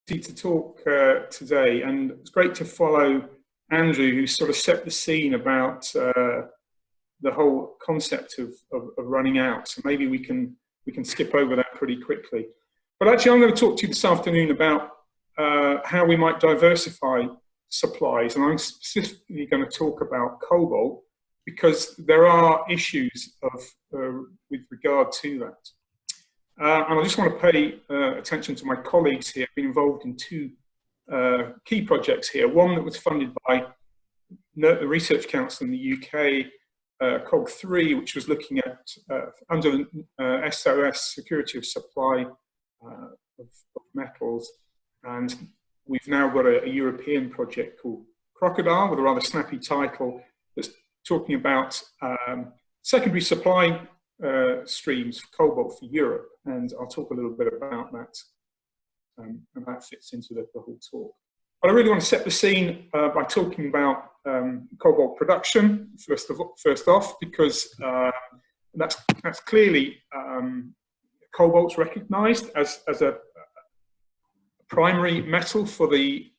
to talk today, and it's great to follow Andrew, who sort of set the scene about the whole concept of running out. So maybe we can skip over that pretty quickly. But actually, I'm going to talk to you this afternoon about how we might diversify supplies, and I'm specifically going to talk about cobalt because there are issues with regard to that. And I just want to pay attention to my colleagues here. I've been involved in two key projects here. One that was funded by the Research Council in the UK, COG3, which was looking at, under SOS, security of supply of metals. And we've now got a European project called Crocodile, with a rather snappy title, that's talking about secondary supply streams for cobalt for Europe, and I'll talk a little bit about that, and that fits into the whole talk. But I really want to set the scene by talking about cobalt production first off, because that's clearly cobalt's recognised as a primary metal for the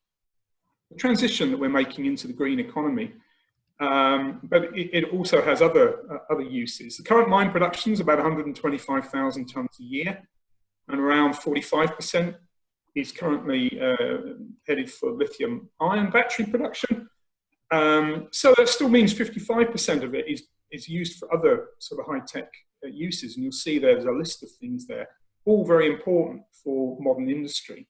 transition that we're making into the green economy. But it also has other uses. The current mine production is about 125,000 tonnes a year, and around 45% is currently headed for lithium-ion battery production. So that still means 55% of it is used for other sort of high-tech uses, and you'll see there's a list of things there, all very important for modern industry.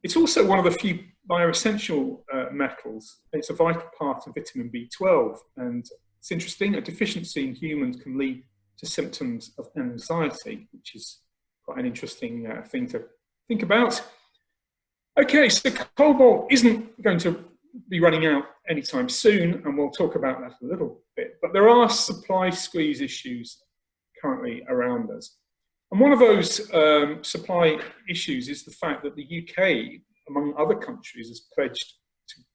It's also one of the few bioessential metals. It's a vital part of vitamin B12, and it's interesting, a deficiency in humans can lead to symptoms of anxiety, which is quite an interesting thing to think about. Okay, so cobalt isn't going to be running out anytime soon, and we'll talk about that a little bit, but there are supply squeeze issues currently around us. And one of those supply issues is the fact that the UK, among other countries, has pledged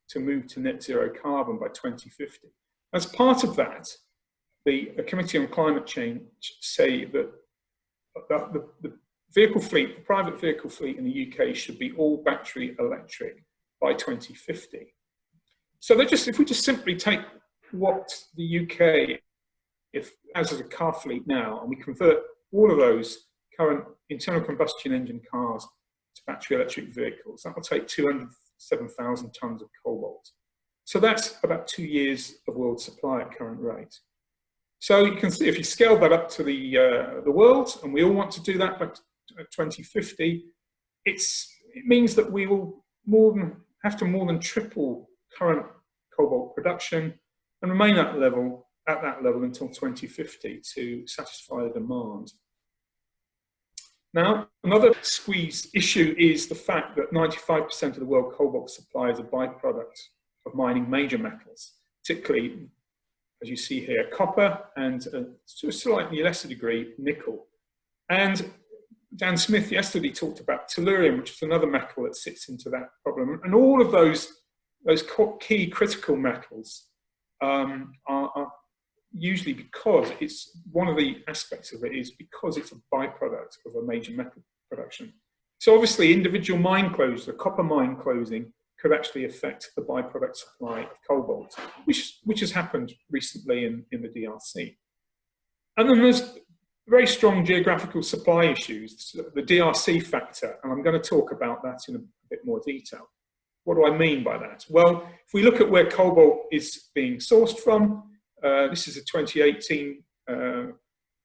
to move to net zero carbon by 2050. As part of that, the Committee on Climate Change say that the vehicle fleet, the private vehicle fleet in the UK, should be all battery electric by 2050. So if we just simply take what the UK has as a car fleet now, and we convert all of those current internal combustion engine cars to battery electric vehicles, that will take 207,000 tonnes of cobalt. So that's about 2 years of world supply at current rate. So you can see, if you scale that up to the world, and we all want to do that by 2050, it means that we will have to more than triple current cobalt production and remain at that level until 2050 to satisfy the demand. Now, another squeeze issue is the fact that 95% of the world cobalt supply is a byproduct of mining major metals, particularly, as you see here, copper, and to a slightly lesser degree, nickel. And Dan Smith yesterday talked about tellurium, which is another metal that sits into that problem. And all of those key critical metals are usually, because it's one of the aspects of it is because it's a byproduct of a major metal production. So obviously individual mine closure, the copper mine closing, could actually affect the byproduct supply of cobalt, which has happened recently in the DRC. And then there's very strong geographical supply issues, the DRC factor, and I'm going to talk about that in a bit more detail. What do I mean by that? Well, if we look at where cobalt is being sourced from, this is a 2018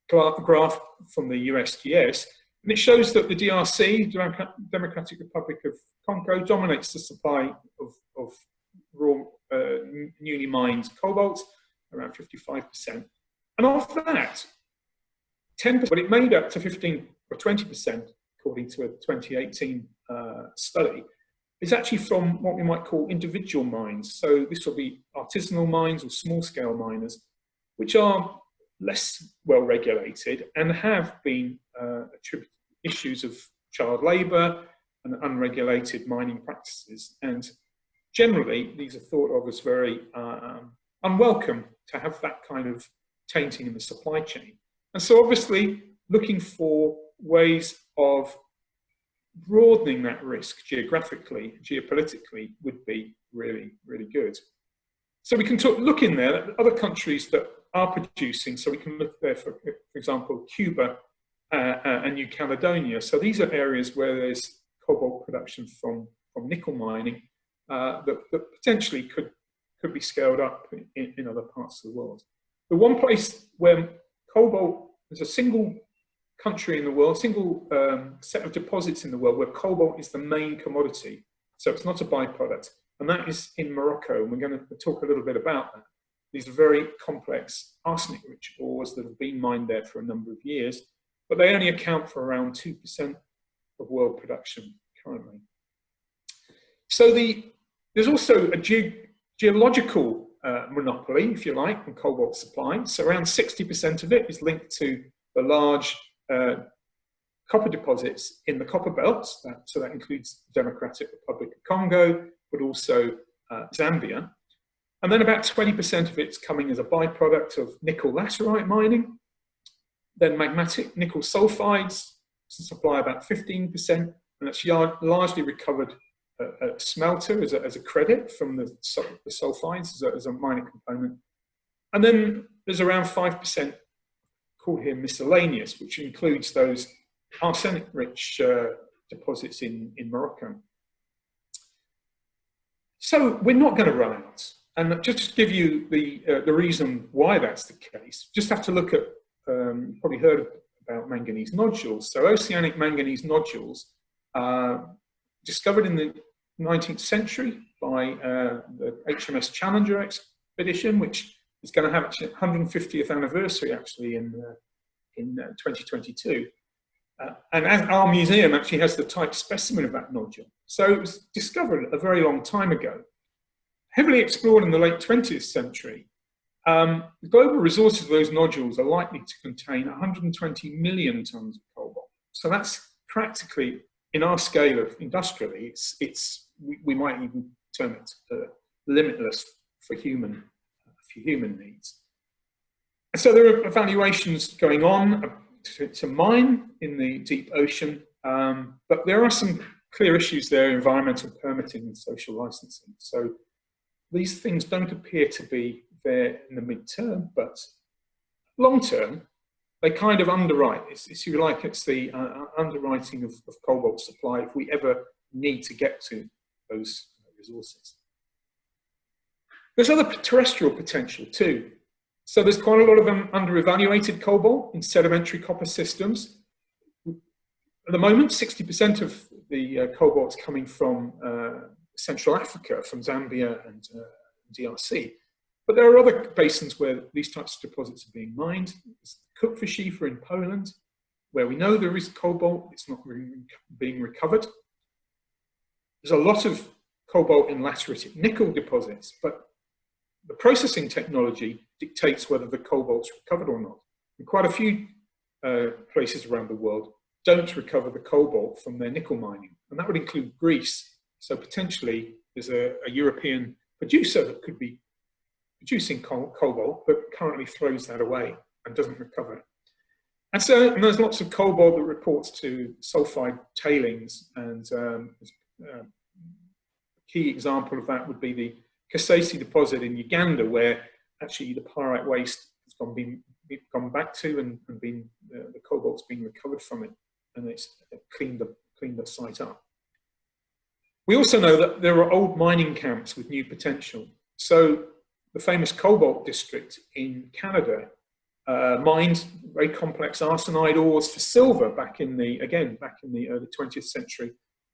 graph from the USGS, and it shows that the DRC, Democratic Republic of Congo, dominates the supply of raw, newly mined cobalt, around 55%. And of that, 10%, but it made up to 15 or 20%, according to a 2018 study, is actually from what we might call individual mines. So this will be artisanal mines or small-scale miners, which are less well regulated and have been attributed issues of child labour and unregulated mining practices. And generally, these are thought of as very unwelcome to have that kind of tainting in the supply chain. And so obviously, looking for ways of broadening that risk geographically, geopolitically would be really, really good. So we can look in there at other countries that are producing. So we can look there, for example, Cuba and New Caledonia. So these are areas where there's cobalt production from nickel mining that potentially could be scaled up in other parts of the world. The one place where cobalt, there's a single country in the world, single set of deposits in the world where cobalt is the main commodity. So it's not a byproduct, and that is in Morocco. And we're going to talk a little bit about that. These are very complex arsenic-rich ores that have been mined there for a number of years, but they only account for around 2% of world production currently. So there's also a geological monopoly, if you like, on cobalt supply. So around 60% of it is linked to the large copper deposits in the copper belts. So that includes the Democratic Republic of Congo, but also Zambia. And then about 20% of it's coming as a byproduct of nickel laterite mining. Then magmatic nickel sulfides supply about 15%, and that's largely recovered at a smelter as a credit from the sulfides as a minor component. And then there's around 5% called here miscellaneous, which includes those arsenic-rich deposits in Morocco. So we're not going to run out. And just to give you the reason why that's the case, just have to look at, you've probably heard about manganese nodules. So oceanic manganese nodules discovered in the 19th century by the HMS Challenger expedition, which is going to have actually 150th anniversary actually in 2022. And our museum actually has the type specimen of that nodule. So it was discovered a very long time ago, heavily explored in the late 20th century. The global resources of those nodules are likely to contain 120 million tons of cobalt. So that's practically, in our scale of industrially, we might even term it limitless for human needs. And so there are evaluations going on to mine in the deep ocean, but there are some clear issues there: environmental permitting and social licensing. So these things don't appear to be there in the midterm, but long term, they kind of underwrite. It's you like, it's the underwriting of cobalt supply if we ever need to get to those resources. There's other terrestrial potential too. So there's quite a lot of under-evaluated cobalt in sedimentary copper systems. At the moment, 60% of the cobalt's coming from Central Africa, from Zambia and DRC. But there are other basins where these types of deposits are being mined. There's Kupferschiefer in Poland, where we know there is cobalt, it's not really being recovered. There's a lot of cobalt in lateritic nickel deposits, but the processing technology dictates whether the cobalt's recovered or not. And quite a few places around the world don't recover the cobalt from their nickel mining, and that would include Greece. So potentially there's a European producer that could be producing cobalt, but currently throws that away and doesn't recover it. And so there's lots of cobalt that reports to sulfide tailings, and a key example of that would be the Kasese deposit in Uganda, where actually the pyrite waste has gone back to and the cobalt's been recovered from it, and it's cleaned the site up. We also know that there are old mining camps with new potential. So the famous Cobalt district in Canada mined very complex arsenide ores for silver back in the early 20th century,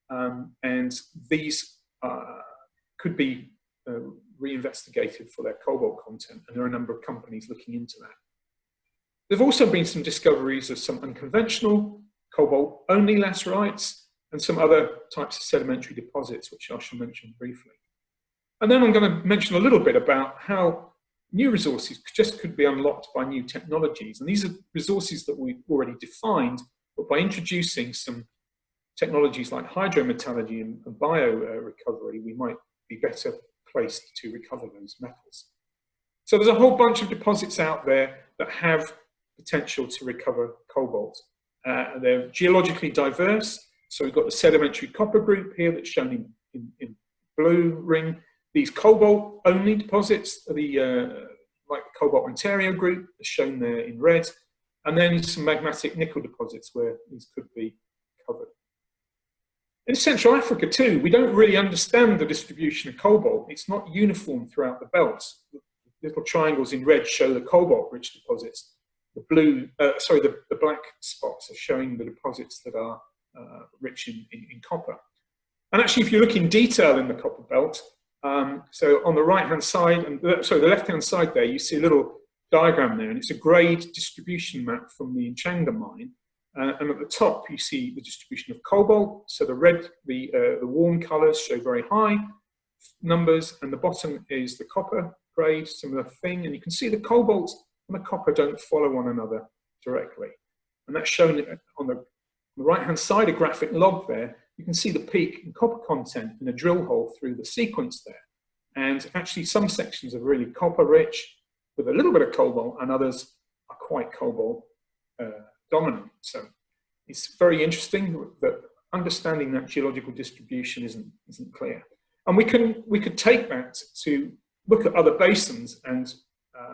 and these could be reinvestigated for their cobalt content, and there are a number of companies looking into that. There have also been some discoveries of some unconventional cobalt-only laterites and some other types of sedimentary deposits, which I shall mention briefly. And then I'm going to mention a little bit about how new resources could be unlocked by new technologies. And these are resources that we've already defined, but by introducing some technologies like hydrometallurgy and bio-recovery, we might be better placed to recover those metals. So there's a whole bunch of deposits out there that have potential to recover cobalt. They're geologically diverse, So we've got the sedimentary copper group here that's shown in blue ring. These cobalt-only deposits are like the Cobalt Ontario group, as shown there in red, and then some magmatic nickel deposits where these could be covered. In Central Africa too, we don't really understand the distribution of cobalt. It's not uniform throughout the belts. The little triangles in red show the cobalt-rich deposits. The black spots are showing the deposits that are rich in copper. And actually, if you look in detail in the copper belt, so on the right-hand side, the left-hand side there, you see a little diagram there, and it's a grade distribution map from the Nchanga mine. And at the top, you see the distribution of cobalt. So the red, the warm colors show very high numbers, and the bottom is the copper grade, similar thing. And you can see the cobalt and the copper don't follow one another directly. And that's shown on the right-hand side, a graphic log there. You can see the peak in copper content in a drill hole through the sequence there. And actually, some sections are really copper-rich with a little bit of cobalt, and others are quite cobalt dominant. So it's very interesting that understanding that geological distribution isn't clear. And we could take that to look at other basins, and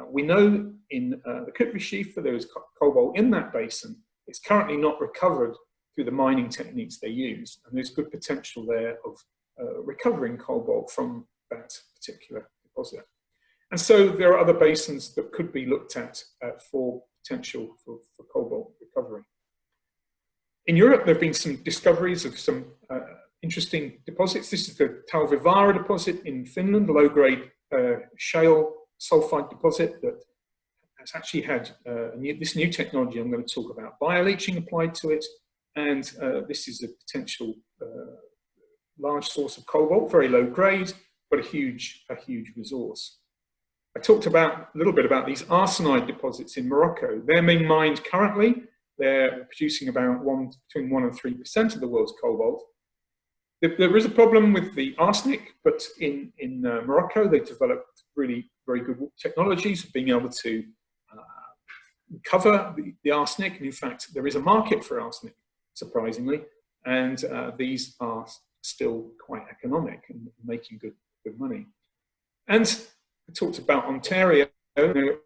we know in the Kutri Sheaf that there is cobalt in that basin. It's currently not recovered through the mining techniques they use, and there's good potential there of recovering cobalt from that particular deposit. And so there are other basins that could be looked at for potential for cobalt recovery. In Europe, there have been some discoveries of some interesting deposits. This is the Talvivaara deposit in Finland, a low-grade shale sulfide deposit that has actually had this new technology I'm going to talk about, bioleaching applied to it. And this is a potential large source of cobalt, very low grade, but a huge resource. I talked a little bit about these arsenide deposits in Morocco. They're being mined currently. They're producing about between 1% and 3% of the world's cobalt. There is a problem with the arsenic, but in Morocco, they developed really very good technologies of being able to recover the arsenic. And in fact, there is a market for arsenic, surprisingly, and these are still quite economic and making good money. And I talked about Ontario. There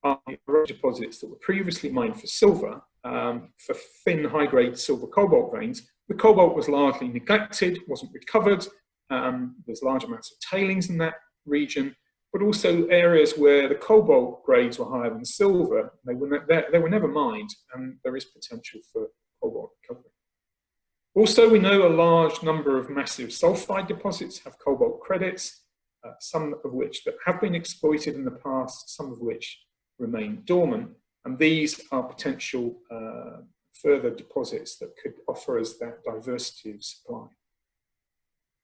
are deposits that were previously mined for silver, for thin, high-grade silver cobalt veins. The cobalt was largely neglected, wasn't recovered. There's large amounts of tailings in that region, but also areas where the cobalt grades were higher than silver. They were never mined, and there is potential for cobalt recovery. Also, we know a large number of massive sulfide deposits have cobalt credits, some of which that have been exploited in the past, some of which remain dormant, and these are potential further deposits that could offer us that diversity of supply.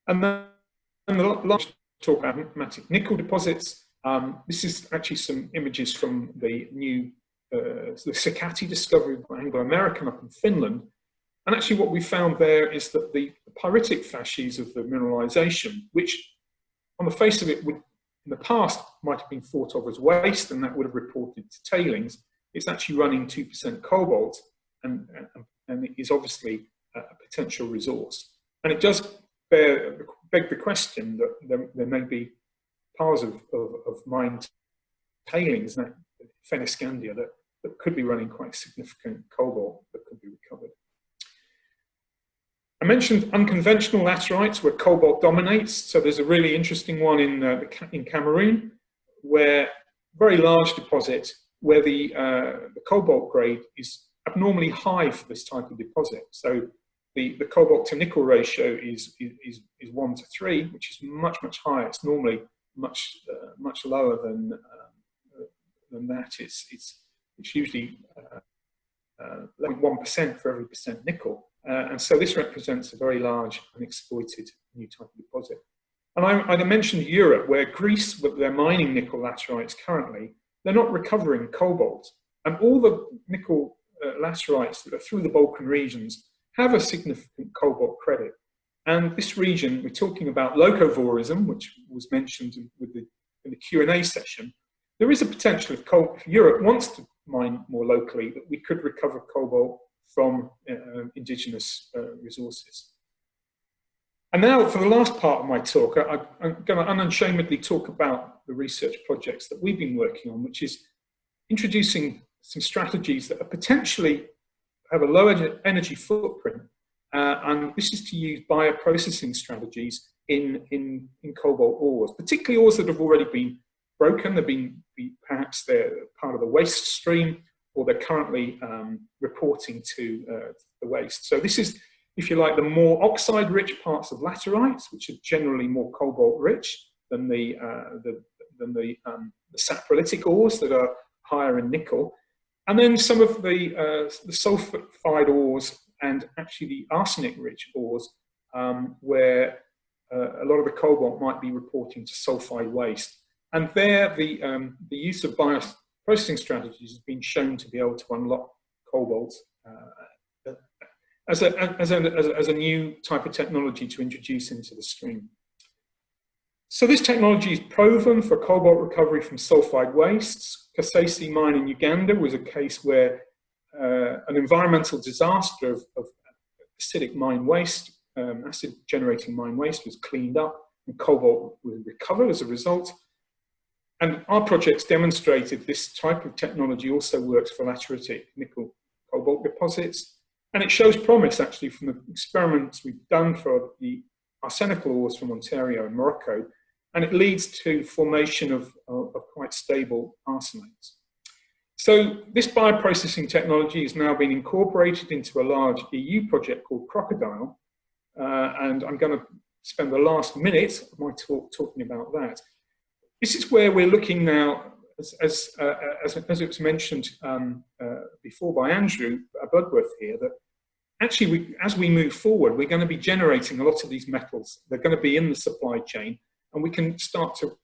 And then the last talk about magmatic nickel deposits. This is actually some images from the new the Sakatti discovery by Anglo-American up in Finland. And actually what we found there is that the pyritic facies of the mineralization, which on the face of it would in the past might have been thought of as waste, and that would have reported to tailings, it's actually running 2% cobalt, and it is obviously a potential resource. And it does beg the question that there may be piles of mined tailings, Fennoscandia, that could be running quite significant cobalt that could be recovered. I mentioned unconventional laterites where cobalt dominates. So there's a really interesting one in Cameroon, where very large deposit where the cobalt grade is abnormally high for this type of deposit. So the cobalt to nickel ratio is 1 to 3, which is much higher. It's normally much lower than that. It's usually 1% for every percent nickel. And so this represents a very large unexploited new type of deposit. And I mentioned Europe, where Greece, with their mining nickel laterites currently, they're not recovering cobalt. And all the nickel laterites that are through the Balkan regions have a significant cobalt credit. And this region, we're talking about locavorism, which was mentioned in the Q&A session. There is a potential if Europe wants to mine more locally that we could recover cobalt from indigenous resources. And now for the last part of my talk, I'm going to unashamedly talk about the research projects that we've been working on, which is introducing some strategies that are potentially have a low energy footprint. And this is to use bioprocessing strategies in cobalt ores, particularly ores that have already been broken. Perhaps they're part of the waste stream, or they're currently reporting to the waste. So this is, if you like, the more oxide-rich parts of laterites, which are generally more cobalt-rich than the saprolitic ores that are higher in nickel, and then some of the sulfide ores and actually the arsenic-rich ores, where a lot of the cobalt might be reporting to sulfide waste. And there, the use of bioprocessing strategies has been shown to be able to unlock cobalt as a new type of technology to introduce into the stream. So this technology is proven for cobalt recovery from sulfide wastes. Kasese mine in Uganda was a case where an environmental disaster of acidic mine waste, acid-generating mine waste, was cleaned up, and cobalt was recovered as a result. And our projects demonstrated this type of technology also works for lateritic nickel cobalt deposits. And it shows promise, actually, from the experiments we've done for the arsenical ores from Ontario and Morocco, and it leads to formation of quite stable arsenides. So this bioprocessing technology is now being incorporated into a large EU project called Crocodile, and I'm going to spend the last minute of my talk talking about that. This is where we're looking now, as it was mentioned before by Andrew Bloodworth here, that actually as we move forward, we're going to be generating a lot of these metals. They're going to be in the supply chain, and we can start to,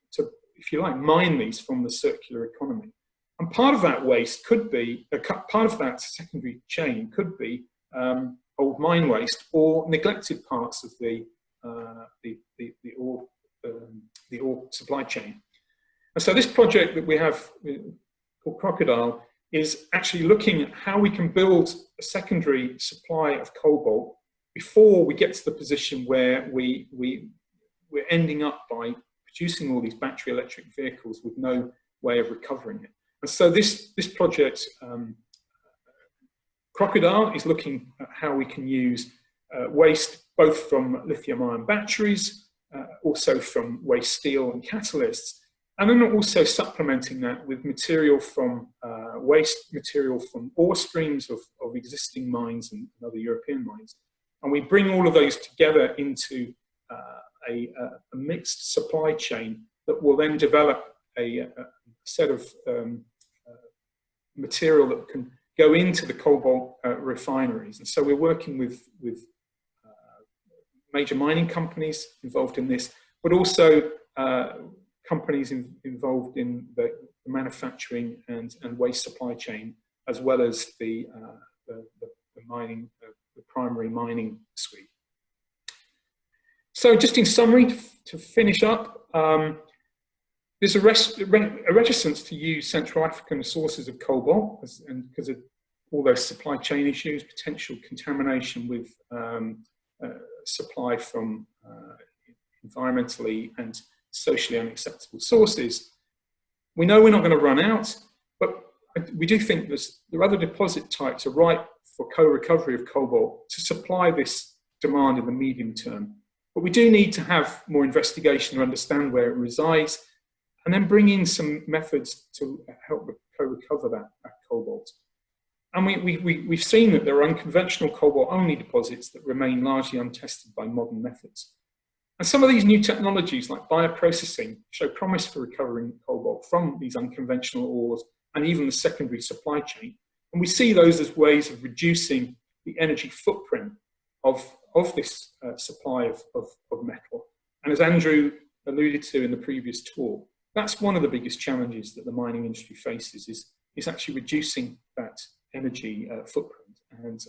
if you like, mine these from the circular economy. And part of that waste could be, part of that secondary chain could be old mine waste or neglected parts of the ore supply chain. And so this project that we have called Crocodile is actually looking at how we can build a secondary supply of cobalt before we get to the position where we're ending up by producing all these battery electric vehicles with no way of recovering it. And so this project, Crocodile, is looking at how we can use waste both from lithium-ion batteries, also from waste steel and catalysts, and then also supplementing that with material from waste material from ore streams of existing mines and other European mines. And we bring all of those together into a mixed supply chain that will then develop a set of material that can go into the cobalt refineries. And so we're working with major mining companies involved in this, but also companies involved in the manufacturing and waste supply chain, as well as the mining, the primary mining suite. So just in summary, to finish up, there's a reticence to use Central African sources of cobalt because of all those supply chain issues, potential contamination with supply from environmentally and socially unacceptable sources. We know we're not going to run out, but we do think there are other deposit types are ripe for co-recovery of cobalt to supply this demand in the medium term. But we do need to have more investigation to understand where it resides, and then bring in some methods to help co-recover that cobalt. And we've seen that there are unconventional cobalt-only deposits that remain largely untested by modern methods. And some of these new technologies, like bioprocessing, show promise for recovering cobalt from these unconventional ores and even the secondary supply chain. And we see those as ways of reducing the energy footprint of this supply of metal. And as Andrew alluded to in the previous talk, that's one of the biggest challenges that the mining industry faces is actually reducing that energy footprint. And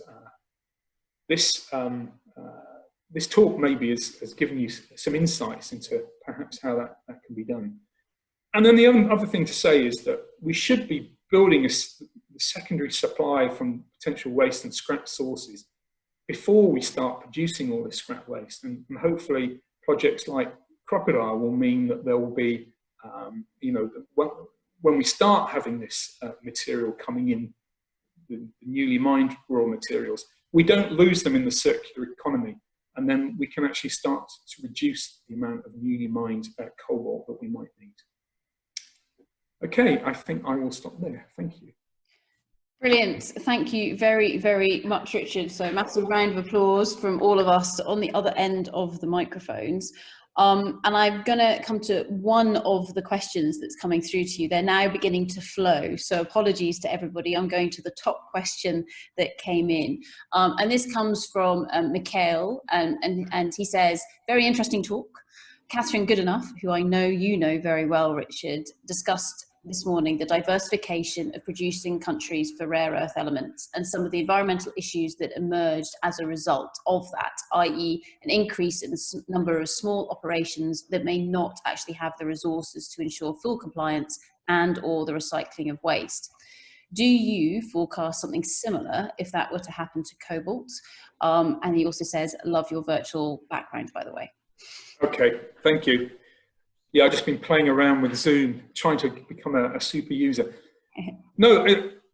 this talk maybe has given you some insights into perhaps how that can be done. And then the other thing to say is that we should be building the secondary supply from potential waste and scrap sources before we start producing all this scrap waste. And hopefully projects like Crocodile will mean that there will be, you know, when we start having this material coming in, the newly mined raw materials, we don't lose them in the circular economy. And then we can actually start to reduce the amount of newly mined cobalt that we might need. Okay, I think I will stop there. Thank you. Brilliant. Thank you very, very much, Richard. So massive round of applause from all of us on the other end of the microphones. And I'm going to come to one of the questions that's coming through to you. They're now beginning to flow. So apologies to everybody. I'm going to the top question that came in. And this comes from Mikhail, and he says, very interesting talk. Catherine Goodenough, who I know you know very well, Richard, discussed this morning the diversification of producing countries for rare earth elements and some of the environmental issues that emerged as a result of that, i.e. an increase in the number of small operations that may not actually have the resources to ensure full compliance and or the recycling of waste. Do you forecast something similar if that were to happen to cobalt? And he also says, love your virtual background, by the way. Okay, thank you. Yeah, I've just been playing around with Zoom, trying to become a super user. No,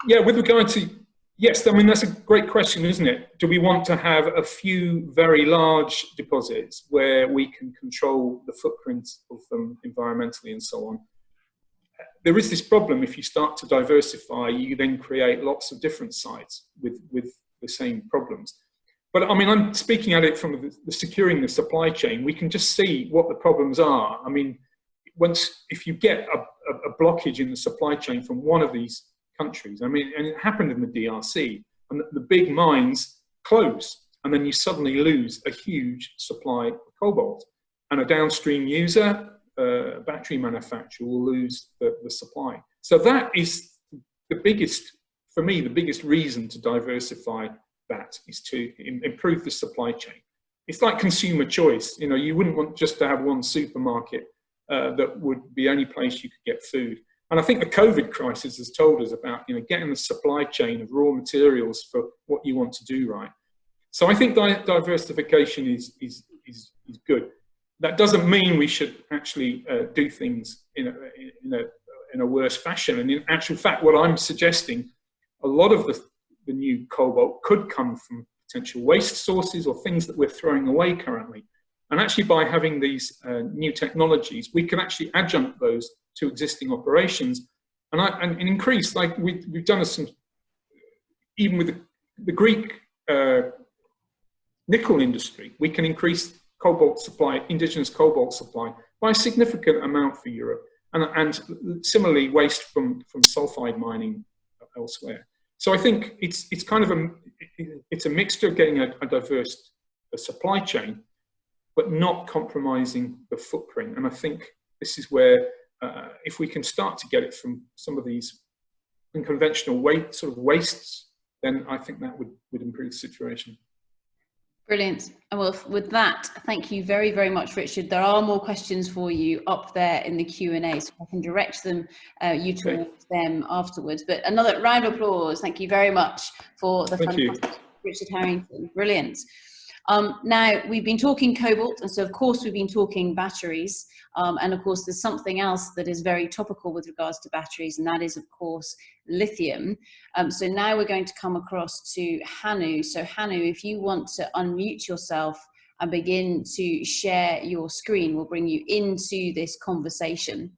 yeah, with regard to, yes, I mean, that's a great question, isn't it? Do we want to have a few very large deposits where we can control the footprint of them environmentally and so on? There is this problem, if you start to diversify, you then create lots of different sites with the same problems. But I mean, I'm speaking at it from the securing the supply chain. We can just see what the problems are. I mean, if you get a blockage in the supply chain from one of these countries, I mean, and it happened in the DRC, and the big mines close, and then you suddenly lose a huge supply of cobalt. And a downstream user, battery manufacturer, will lose the supply. So that is the biggest, for me, the biggest reason to diversify that is to improve the supply chain. It's like consumer choice. You know, you wouldn't want just to have one supermarket that would be the only place you could get food. And I think the COVID crisis has told us about, you know, getting the supply chain of raw materials for what you want to do right. So I think diversification is good. That doesn't mean we should actually do things in a worse fashion. And in actual fact, what I'm suggesting, a lot of the new cobalt could come from potential waste sources or things that we're throwing away currently. And actually by having these new technologies, we can actually adjunct those to existing operations and increase, like we've done some, even with the Greek nickel industry, we can increase cobalt supply, indigenous cobalt supply by a significant amount for Europe. And similarly, waste from sulfide mining elsewhere. So I think it's kind of a mixture of getting a diverse supply chain, but not compromising the footprint. And I think this is where, if we can start to get it from some of these unconventional wastes, then I think that would improve the situation. Brilliant. And well, with that, thank you very, very much, Richard. There are more questions for you up there in the Q&A, so I can direct them towards them afterwards. But another round of applause. Thank you very much for the fantastic Richard Herrington. Brilliant. Now, we've been talking cobalt, and so of course we've been talking batteries, and of course there's something else that is very topical with regards to batteries, and that is of course lithium. So now we're going to come across to Hanu. So Hanu, if you want to unmute yourself and begin to share your screen, we'll bring you into this conversation.